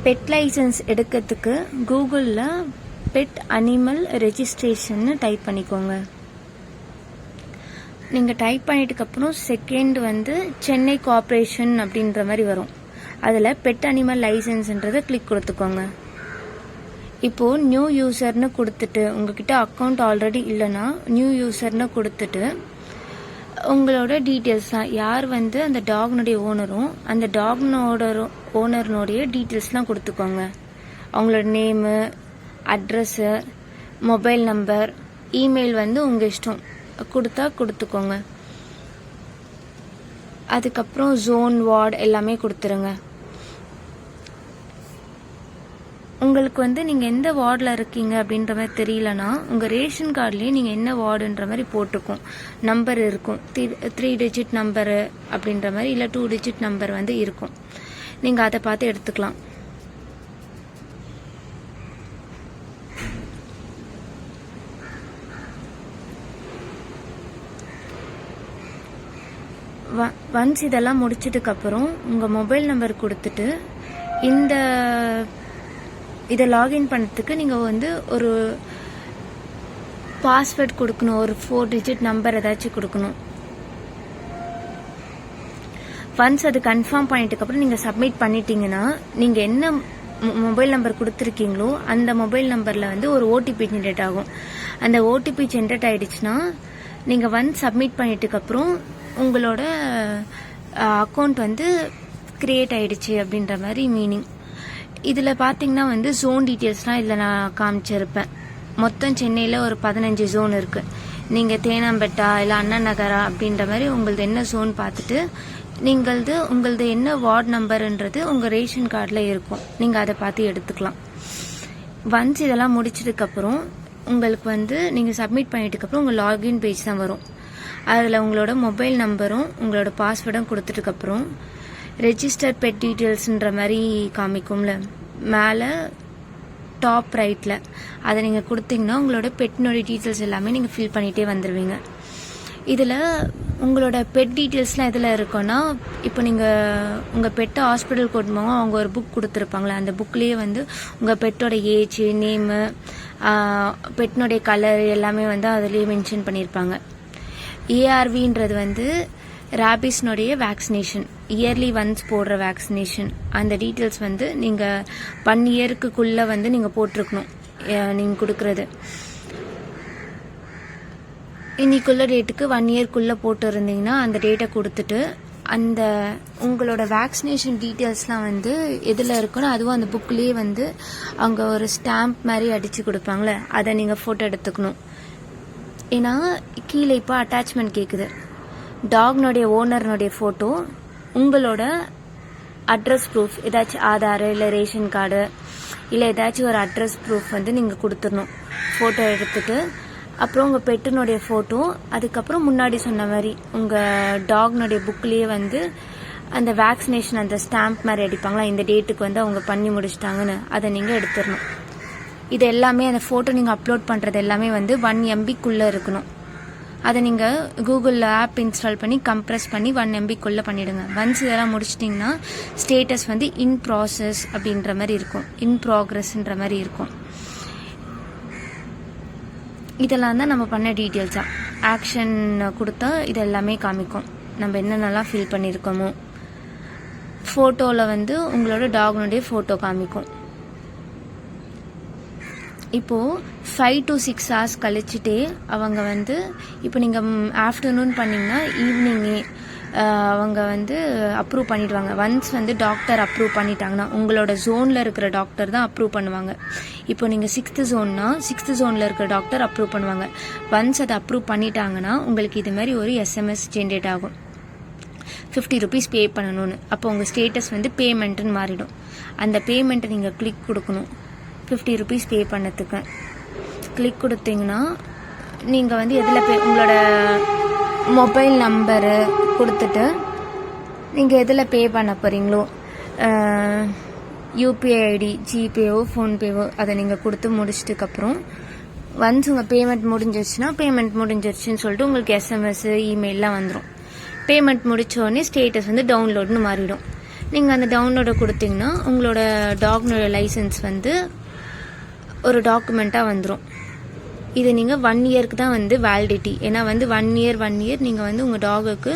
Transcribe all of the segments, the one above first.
Bed licence எடுக்கிறதுக்கு கூகுளில் pet animal registration type பண்ணிக்கோங்க. நீங்கள் டைப் பண்ணிட்டுக்கப்புறம் செகண்ட் வந்து சென்னை கார்ப்பரேஷன் அப்படின்ற மாதிரி வரும். அதில் பெட் அனிமல் லைசன்ஸ்ன்றதை கிளிக் கொடுத்துக்கோங்க. இப்போது நியூ யூசர்னு கொடுத்துட்டு உங்ககிட்ட அக்கௌண்ட் ஆல்ரெடி இல்லைன்னா நியூ யூசர்னு கொடுத்துட்டு உங்களோட டீட்டெயில்ஸ் தான் யார் வந்து அந்த டாக்னுடைய ஓனரும் அந்த ஓனர்னுடைய டீட்டெயில்ஸ்லாம் கொடுத்துக்கோங்க. அவங்களோட name, address, mobile number, email வந்து உங்கள் இஷ்டம் கொடுத்துக்கோங்க. அதுக்கப்புறம் ஜோன், வார்டு எல்லாமே கொடுத்துருங்க. உங்களுக்கு வந்து நீங்கள் எந்த வார்டில் இருக்கீங்க அப்படின்ற மாதிரி தெரியலனா உங்கள் ரேஷன் கார்டுலேயே நீங்கள் என்ன வார்டுன்ற மாதிரி போட்டிருக்கோம், நம்பர் இருக்கும். 3 டிஜிட் நம்பரு அப்படின்ற மாதிரி இல்லை 2 டிஜிட் நம்பர் வந்து இருக்கும். நீங்கள் அதை பார்த்து எடுத்துக்கலாம். ஒன்ஸ் இதெல்லாம் முடிச்சதுக்கப்புறம் உங்கள் மொபைல் நம்பர் கொடுத்துட்டு இதை லாகின் பண்ணுறதுக்கு நீங்கள் வந்து ஒரு பாஸ்வேர்ட் கொடுக்கணும். ஒரு 4 டிஜிட் நம்பர் ஏதாச்சும் கொடுக்கணும். ஒன்ஸ் அது கன்ஃபார்ம் பண்ணிட்டுக்கப்புறம் நீங்கள் சப்மிட் பண்ணிட்டீங்கன்னா நீங்கள் என்ன மொபைல் நம்பர் கொடுத்துருக்கீங்களோ அந்த மொபைல் நம்பரில் வந்து ஒரு ஓடிபி ஜென்ரேட் ஆகும். அந்த ஓடிபி ஜென்ரேட் ஆகிடுச்சுன்னா நீங்கள் ஒன்ஸ் சப்மிட் பண்ணிட்டுக்கப்புறம் உங்களோட அக்கௌண்ட் வந்து கிரியேட் ஆகிடுச்சு அப்படின்ற மாதிரி மீனிங். இதில் பார்த்தீங்கன்னா வந்து ஜோன் டீட்டெயில்ஸ்லாம் இதில் நான் காமிச்சிருப்பேன். மொத்தம் சென்னையில் ஒரு 15 ஜோன் இருக்குது. நீங்கள் தேனாம்பேட்டா இல்லை அண்ணா நகரா அப்படின்ற மாதிரி உங்களது என்ன ஜோன் பார்த்துட்டு உங்களது என்ன வார்டு நம்பருன்றது உங்கள் ரேஷன் கார்டில் இருக்கும். நீங்கள் அதை பார்த்து எடுத்துக்கலாம். ஒன்ஸ் இதெல்லாம் முடிச்சதுக்கப்புறம் உங்களுக்கு வந்து நீங்கள் சப்மிட் பண்ணிட்டுக்கப்புறம் உங்கள் லாகின் பேஜ் தான் வரும். அதில் உங்களோட மொபைல் நம்பரும் உங்களோட பாஸ்வேர்டும் கொடுத்துட்டுக்கப்புறம் ரெஜிஸ்டர் பெட் டீட்டெயில்ஸ்ன்ற மாதிரி காமிக்கும்ல மேலே டாப் ரைட்டில், அதை நீங்கள் கொடுத்தீங்கன்னா உங்களோட பெட்னுடைய டீட்டெயில்ஸ் எல்லாமே நீங்கள் ஃபில் பண்ணிகிட்டே வந்துடுவீங்க. இதில் உங்களோட பெட் டீட்டெயில்ஸ்லாம் எதில் இருக்குன்னா இப்போ நீங்கள் உங்கள் பெட்டை ஹாஸ்பிட்டல் கூட்டு போங்க, அவங்க ஒரு புக் கொடுத்துருப்பாங்களே அந்த புக்லேயே வந்து உங்கள் பெட்டோட ஏஜ், நேமு, பெட்னுடைய கலர் எல்லாமே வந்து அதிலேயே மென்ஷன் பண்ணியிருப்பாங்க. ஏஆர்வின்றது வந்து ரேபிஸ்னுடைய வேக்சினேஷன், இயர்லி ஒன்ஸ் போடுற வேக்சினேஷன். அந்த டீட்டெயில்ஸ் வந்து நீங்கள் 1 இயருக்குள்ளே வந்து நீங்கள் போட்டிருக்கணும். நீங்கள் கொடுக்குறது இன்னைக்குள்ள டேட்டுக்கு 1 இயர்க்குள்ளே போட்டு இருந்தீங்கன்னா அந்த டேட்டை கொடுத்துட்டு அந்த உங்களோட வேக்சினேஷன் டீட்டெயில்ஸ்லாம் வந்து எதில் இருக்குன்னு அதுவும் அந்த புக்லேயே வந்து அங்கே ஒரு ஸ்டாம்ப் மாதிரி அடித்து கொடுப்பாங்களே அதை நீங்கள் ஃபோட்டோ எடுத்துக்கணும். ஏன்னா கீழே இப்போ அட்டாச்மெண்ட் கேட்குது. டாக்னுடைய ஓனர்னுடைய ஃபோட்டோ, உங்களோட அட்ரஸ் ப்ரூஃப், ஏதாச்சும் ஆதார் இல்லை ரேஷன் கார்டு இல்லை ஏதாச்சும் ஒரு அட்ரஸ் ப்ரூஃப் வந்து நீங்கள் கொடுத்துடணும். ஃபோட்டோ எடுத்துட்டு அப்புறம் உங்கள் பெட்டினுடைய ஃபோட்டோ, அதுக்கப்புறம் முன்னாடி சொன்ன மாதிரி உங்கள் டாக்னுடைய புக்லேயே வந்து அந்த வேக்சினேஷன் அந்த ஸ்டாம்ப் மாதிரி அடிப்பாங்களா இந்த டேட்டுக்கு வந்து அவங்க பண்ணி முடிச்சிட்டாங்கன்னு அதை நீங்கள் எடுத்துடணும். இது எல்லாமே அந்த ஃபோட்டோ நீங்கள் அப்லோட் பண்ணுறது எல்லாமே வந்து 1 MBக்குள்ளே இருக்கணும். அதை நீங்கள் கூகுளில் ஆப் இன்ஸ்டால் பண்ணி கம்ப்ரெஸ் பண்ணி 1 MBக்குள்ளே பண்ணிவிடுங்க. ஒன்ஸ் இதெல்லாம் முடிச்சிட்டிங்கன்னா ஸ்டேட்டஸ் வந்து இன் ப்ராசஸ் அப்படின்ற மாதிரி இருக்கும், இன் ப்ராக்ரஸ்ன்ற மாதிரி இருக்கும். இதெல்லாம் தான் நம்ம பண்ண டீட்டெயில்ஸாக. ஆக்ஷன் கொடுத்தா இது எல்லாமே காமிக்கும் நம்ம என்னென்னலாம் ஃபில் பண்ணியிருக்கோமோ. ஃபோட்டோவில் வந்து உங்களோட டாக்னுடைய ஃபோட்டோ காமிக்கும். இப்போது 5 to 6 hours கழிச்சுட்டே அவங்க வந்து இப்போ நீங்கள் ஆஃப்டர்நூன் பண்ணிங்கன்னா ஈவினிங்கே அவங்க வந்து அப்ரூவ் பண்ணிடுவாங்க. ஒன்ஸ் வந்து டாக்டர் அப்ரூவ் பண்ணிட்டாங்கன்னா உங்களோட ஜோனில் இருக்கிற டாக்டர் தான் அப்ரூவ் பண்ணுவாங்க. இப்போ நீங்கள் 6th ஜோன்னா 6th ஜோனில் இருக்கிற டாக்டர் அப்ரூவ் பண்ணுவாங்க. ஒன்ஸ் அதை அப்ரூவ் பண்ணிட்டாங்கன்னா உங்களுக்கு இது மாதிரி ஒரு SMS ஜென்ரேட் ஆகும், 50 rupees பே பண்ணணும்னு. அப்போ உங்கள் ஸ்டேட்டஸ் வந்து பேமெண்ட்டுன்னு மாறிடும். அந்த பேமெண்ட்டை நீங்கள் கிளிக் கொடுக்கணும். 50 rupees பே பண்ணதுக்கு கிளிக் கொடுத்தீங்கன்னா நீங்கள் வந்து எதில் உங்களோட மொபைல் நம்பரு கொடுத்துட்டு நீங்கள் எதில் பே பண்ண போகிறீங்களோ யூபிஐ ஐடி, ஜிபேவோ ஃபோன்பேவோ அதை நீங்கள் கொடுத்து முடிச்சிட்டுக்கப்புறம் ஒன்ஸ் உங்கள் பேமெண்ட் முடிஞ்சிருச்சுன்னா பேமெண்ட் முடிஞ்சிருச்சுன்னு சொல்லிட்டு உங்களுக்கு SMS, இமெயிலெலாம் வந்துடும். பேமெண்ட் முடித்தோடனே ஸ்டேட்டஸ் வந்து டவுன்லோட்னு மாறிடும். நீங்கள் அந்த டவுன்லோடை கொடுத்தீங்கன்னா உங்களோட டாக்னோட லைசன்ஸ் வந்து ஒரு டாக்குமெண்ட்டாக வந்துடும். இது நீங்கள் 1 இயருக்கு தான் வந்து வேலிடிட்டி. ஏன்னா வந்து 1 இயர் நீங்கள் வந்து உங்கள் டாகுக்கு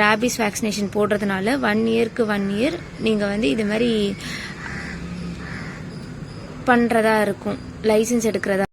ரேபிஸ் வேக்சினேஷன் போடுறதுனால 1 இயருக்கு 1 இயர் நீங்கள் வந்து இது மாதிரி பண்ணுறதா இருக்கும், லைசன்ஸ் எடுக்கிறதா.